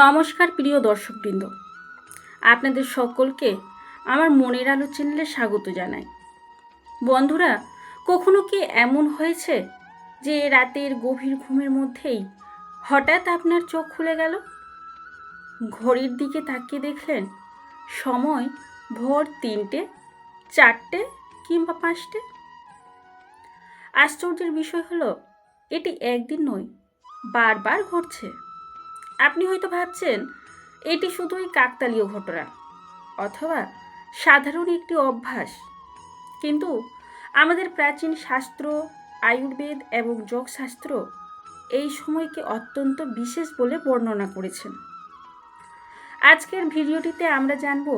নমস্কার প্রিয় দর্শকবৃন্দ, আপনাদের সকলকে আমার মনের আলো চ্যানেলে স্বাগত জানাই। বন্ধুরা, কখনো কি এমন হয়েছে যে রাতের গভীর ঘুমের মধ্যেই হঠাৎ আপনার চোখ খুলে গেল? ঘড়ির দিকে তাকিয়ে দেখলেন সময় ভোর 3টে, 4টে কিংবা 5টে। আশ্চর্যের বিষয় হলো এটি একদিন নয়, বারবার ঘটছে। আপনি হয়তো ভাবছেন এটি শুধুই কাকতালীয় ঘটনা অথবা সাধারণ একটি অভ্যাস, কিন্তু আমাদের প্রাচীন শাস্ত্র, আয়ুর্বেদ এবং যোগশাস্ত্র এই সময়কে অত্যন্ত বিশেষ বলে বর্ণনা করেছেন। আজকের ভিডিওটিতে আমরা জানব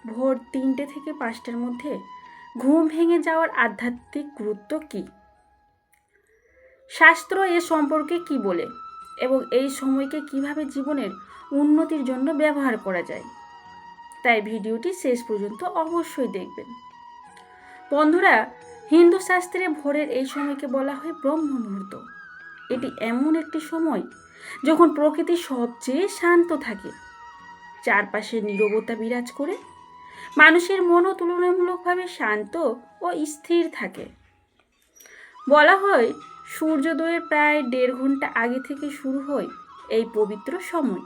ভোর 3টে থেকে 5টার মধ্যে ঘুম ভেঙে যাওয়ার আধ্যাত্মিক গুরুত্ব কী, শাস্ত্র এ সম্পর্কে কি বলে এবং এই সময়কে কিভাবে জীবনের উন্নতির জন্য ব্যবহার করা যায়। তাই ভিডিওটি শেষ পর্যন্ত অবশ্যই দেখবেন। বন্ধুরা, হিন্দু শাস্ত্রে ভোরের এই সময়কে বলা হয় ব্রহ্ম মুহূর্ত। এটি এমন একটি সময় যখন প্রকৃতি সবচেয়ে শান্ত থাকে, চারপাশে নীরবতা বিরাজ করে, মানুষের মনও তুলনামূলকভাবে শান্ত ও স্থির থাকে। বলা হয় সূর্যোদয়ের প্রায় 1.5 ঘন্টা আগে থেকে শুরু হয় এই পবিত্র সময়।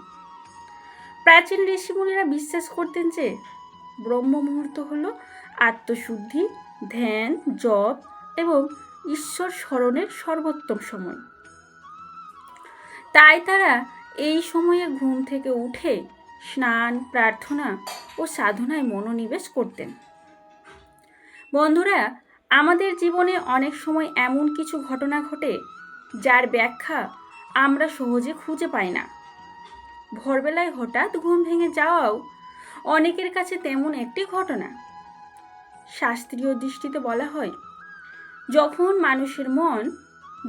প্রাচীন ঋষিমুনিরা বিশ্বাস করতেন যে ব্রহ্ম মুহূর্ত হল আত্মশুদ্ধি, ধ্যান, জপ এবং ঈশ্বর স্মরণের সর্বোত্তম সময়। তাই তারা এই সময়ে ঘুম থেকে উঠে স্নান, প্রার্থনা ও সাধনায় মনোনিবেশ করতেন। বন্ধুরা, আমাদের জীবনে অনেক সময় এমন কিছু ঘটনা ঘটে যার ব্যাখ্যা আমরা সহজে খুঁজে পাই না। ভোরবেলায় হঠাৎ ঘুম ভেঙে যাওয়াও অনেকের কাছে তেমন একটি ঘটনা। শাস্ত্রীয় দৃষ্টিতে বলা হয়, যখন মানুষের মন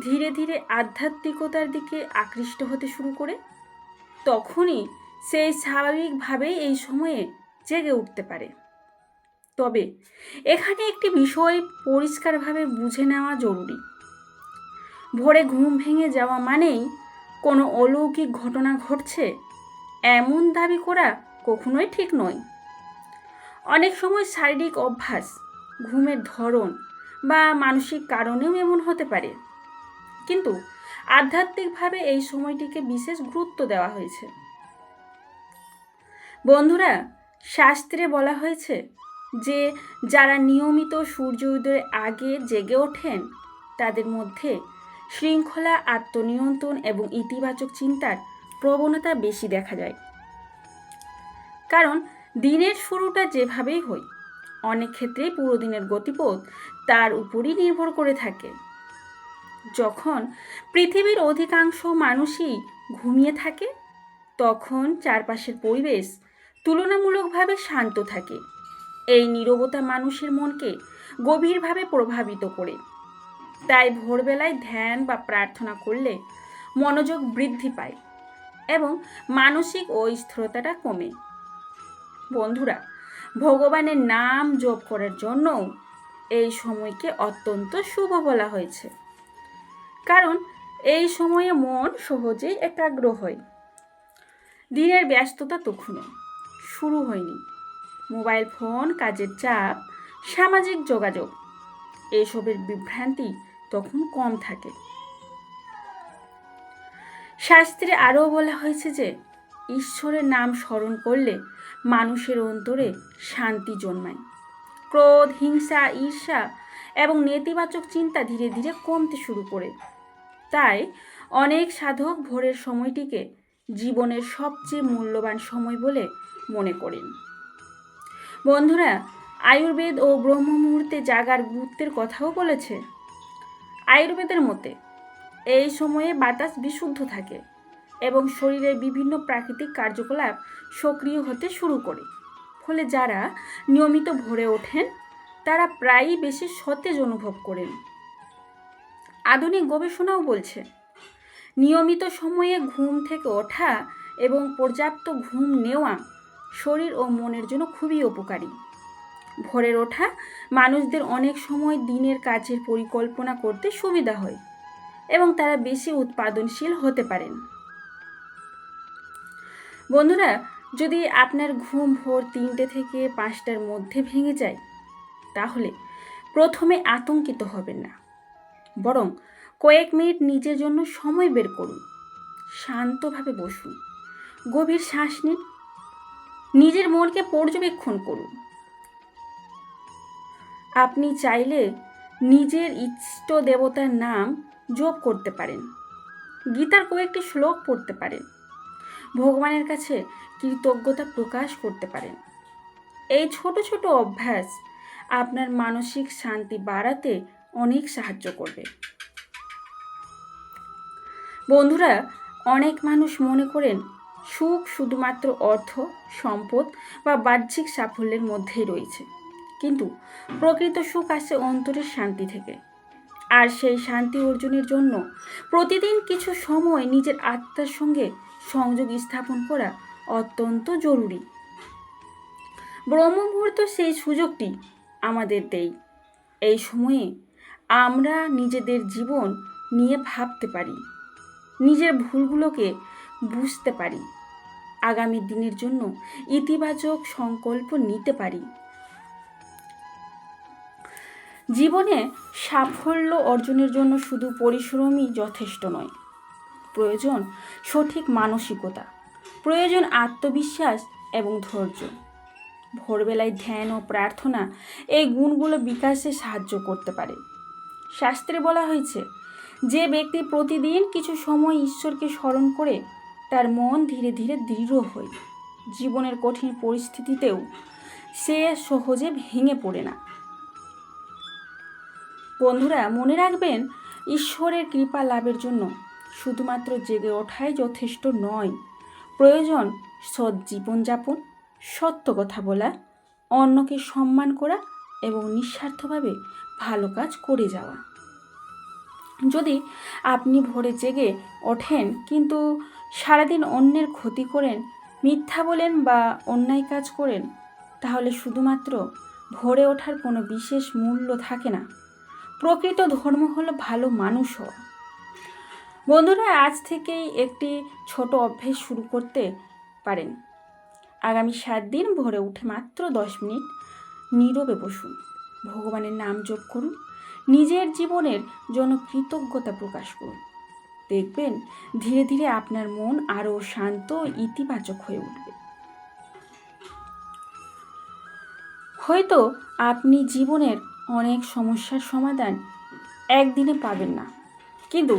ধীরে ধীরে আধ্যাত্মিকতার দিকে আকৃষ্ট হতে শুরু করে, তখনই সেই স্বাভাবিকভাবেই এই সময়ে জেগে উঠতে পারে। তবে এখানে একটি বিষয় পরিষ্কারভাবে বুঝে নেওয়া জরুরি। ভোরে ঘুম ভেঙে যাওয়া মানেই কোনো অলৌকিক ঘটনা ঘটছে এমন দাবি করা কখনোই ঠিক নয়। অনেক সময় শারীরিক অভ্যাস, ঘুমের ধরন বা মানসিক কারণেও এমন হতে পারে, কিন্তু আধ্যাত্মিকভাবে এই সময়টিকে বিশেষ গুরুত্ব দেওয়া হয়েছে। বন্ধুরা, শাস্ত্রে বলা হয়েছে যে যারা নিয়মিত সূর্য উদয়ের আগে জেগে ওঠেন তাদের মধ্যে শৃঙ্খলা, আত্মনিয়ন্ত্রণ এবং ইতিবাচক চিন্তার প্রবণতা বেশি দেখা যায়। কারণ দিনের শুরুটা যেভাবেই হয়, অনেক ক্ষেত্রেই পুরো দিনের গতিপথ তার উপরই নির্ভর করে থাকে। যখন পৃথিবীর অধিকাংশ মানুষই ঘুমিয়ে থাকে, তখন চারপাশের পরিবেশ তুলনামূলকভাবে শান্ত থাকে। এই নীরবতা মানুষের মনকে গভীরভাবে প্রভাবিত করে। তাই ভোরবেলায় ধ্যান বা প্রার্থনা করলে মনোযোগ বৃদ্ধি পায় এবং মানসিক অস্থিরতাটা কমে। বন্ধুরা, ভগবানের নাম জপ করার জন্যও এই সময়কে অত্যন্ত শুভ বলা হয়েছে, কারণ এই সময়ে মন সহজেই একাগ্র হয়। দিনের ব্যস্ততা তখনও শুরু হয়নি। মোবাইল ফোন, কাজের চাপ, সামাজিক যোগাযোগ এসবের বিভ্রান্তি তখন কম থাকে। শাস্ত্রে আরও বলা হয়েছে যে ঈশ্বরের নাম স্মরণ করলে মানুষের অন্তরে শান্তি জন্মায়। ক্রোধ, হিংসা, ঈর্ষা এবং নেতিবাচক চিন্তা ধীরে ধীরে কমতে শুরু করে। তাই অনেক সাধক ভোরের সময়টিকে জীবনের সবচেয়ে মূল্যবান সময় বলে মনে করেন। বন্ধুরা, আয়ুর্বেদ ও ব্রহ্ম মুহূর্তে জাগার গুরুত্বের কথাও বলেছে। আয়ুর্বেদের মতে এই সময়ে বাতাস বিশুদ্ধ থাকে এবং শরীরের বিভিন্ন প্রাকৃতিক কার্যকলাপ সক্রিয় হতে শুরু করে। ফলে যারা নিয়মিত ভোরে ওঠেন তারা প্রায়ই বেশি সতেজ অনুভব করেন। আধুনিক গবেষণাও বলছে নিয়মিত সময়ে ঘুম থেকে ওঠা এবং পর্যাপ্ত ঘুম নেওয়া শরীর ও মনের জন্য খুবই উপকারী। ভোরের ওঠা মানুষদের অনেক সময় দিনের কাজের পরিকল্পনা করতে সুবিধা হয় এবং তারা বেশি উৎপাদনশীল হতে পারেন। বন্ধুরা, যদি আপনার ঘুম ভোর 3টে থেকে 5টার মধ্যে ভেঙে যায়, তাহলে প্রথমে আতঙ্কিত হবেন না, বরং কয়েক মিনিট নিজের জন্য সময় বের করুন। শান্তভাবে বসুন, গভীর শ্বাস নিন, নিজের মনকে পর্যবেক্ষণ করুন। আপনি চাইলে নিজের ইষ্ট দেবতার নাম জপ করতে পারেন, গীতার কয়েকটি শ্লোক পড়তে পারেন, ভগবানের কাছে কৃতজ্ঞতা প্রকাশ করতে পারেন। এই ছোট ছোট অভ্যাস আপনার মানসিক শান্তি বাড়াতে অনেক সাহায্য করবে। বন্ধুরা, অনেক মানুষ মনে করেন সুখ শুধুমাত্র অর্থ, সম্পদ বা বাহ্যিক সাফল্যের মধ্যেই রয়েছে, কিন্তু প্রকৃত সুখ আসে অন্তরের শান্তি থেকে। আর সেই শান্তি অর্জনের জন্য প্রতিদিন কিছু সময় নিজের আত্মার সঙ্গে সংযোগ স্থাপন করা অত্যন্ত জরুরি। ব্রহ্ম মুহূর্ত সেই সুযোগটি আমাদের দেয়। এই সময়ে আমরা নিজেদের জীবন নিয়ে ভাবতে পারি, নিজের ভুলগুলোকে বুঝতে পারি, আগামী দিনের জন্য ইতিবাচক সংকল্প নিতে পারি। জীবনে সাফল্য অর্জনের জন্য শুধু পরিশ্রমই যথেষ্ট নয়, প্রয়োজন সঠিক মানসিকতা, প্রয়োজন আত্মবিশ্বাস এবং ধৈর্য। ভোরবেলায় ধ্যান ও প্রার্থনা এই গুণগুলো বিকাশে সাহায্য করতে পারে। শাস্ত্রে বলা হয়েছে, যে ব্যক্তি প্রতিদিন কিছু সময় ঈশ্বরকে স্মরণ করে তার মন ধীরে ধীরে দৃঢ় হয়, জীবনের কঠিন পরিস্থিতিতেও সে সহজে ভেঙে পড়ে না। বন্ধুরা, মনে রাখবেন, ঈশ্বরের কৃপা লাভের জন্য শুধুমাত্র জেগে ওঠাই যথেষ্ট নয়, প্রয়োজন সৎ জীবনযাপন, সত্য কথা বলা, অন্যকে সম্মান করা এবং নিঃস্বার্থভাবে ভালো কাজ করে যাওয়া। যদি আপনি ভোরে জেগে ওঠেন কিন্তু সারাদিন অন্যের ক্ষতি করেন, মিথ্যা বলেন বা অন্যায় কাজ করেন, তাহলে শুধুমাত্র ভোরে ওঠার কোনো বিশেষ মূল্য থাকে না। প্রকৃত ধর্ম হলো ভালো মানুষ হওয়া। বন্ধুরা, আজ থেকেই একটি ছোট অভ্যেস শুরু করতে পারেন। আগামী 7 দিন ভোরে উঠে মাত্র 10 মিনিট নীরবে বসুন, ভগবানের নাম জপ করুন, নিজের জীবনের জন্য কৃতজ্ঞতা প্রকাশ করুন। দেখবেন ধীরে ধীরে আপনার মন আরও শান্ত ও ইতিবাচক হয়ে উঠবে। হয়তো আপনি জীবনের অনেক সমস্যার সমাধান একদিনে পাবেন না, কিন্তু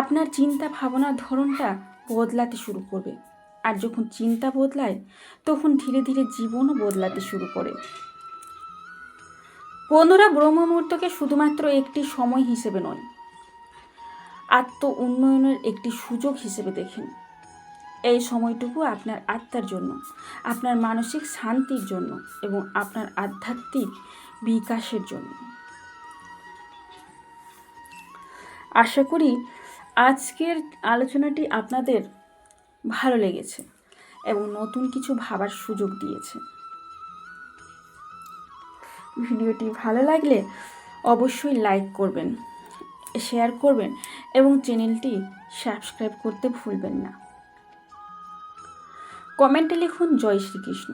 আপনার চিন্তা ভাবনার ধরনটা বদলাতে শুরু করবে। আর যখন চিন্তা বদলায়, তখন ধীরে ধীরে জীবনও বদলাতে শুরু করে। বন্ধুরা, ব্রহ্ম মুহূর্তকে শুধুমাত্র একটি সময় হিসেবে নয়, আত্ম উন্নয়নের একটি সুযোগ হিসেবে দেখেন। এই সময়টুকু আপনার আত্মার জন্য, আপনার মানসিক শান্তির জন্য এবং আপনার আধ্যাত্মিক বিকাশের জন্য। আশা করি আজকের আলোচনাটি আপনাদের ভালো লেগেছে এবং নতুন কিছু ভাবার সুযোগ দিয়েছে। ভিডিওটি ভালো লাগলে অবশ্যই লাইক করবেন, শেয়ার করবেন এবং চ্যানেলটি সাবস্ক্রাইব করতে ভুলবেন না। কমেন্টে লিখুন জয় শ্রীকৃষ্ণ।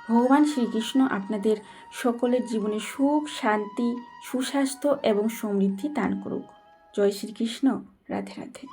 ভগবান শ্রীকৃষ্ণ আপনাদের সকলের জীবনে সুখ, শান্তি, সুস্বাস্থ্য এবং সমৃদ্ধি দান করুক। জয় শ্রীকৃষ্ণ। রাধে রাধে।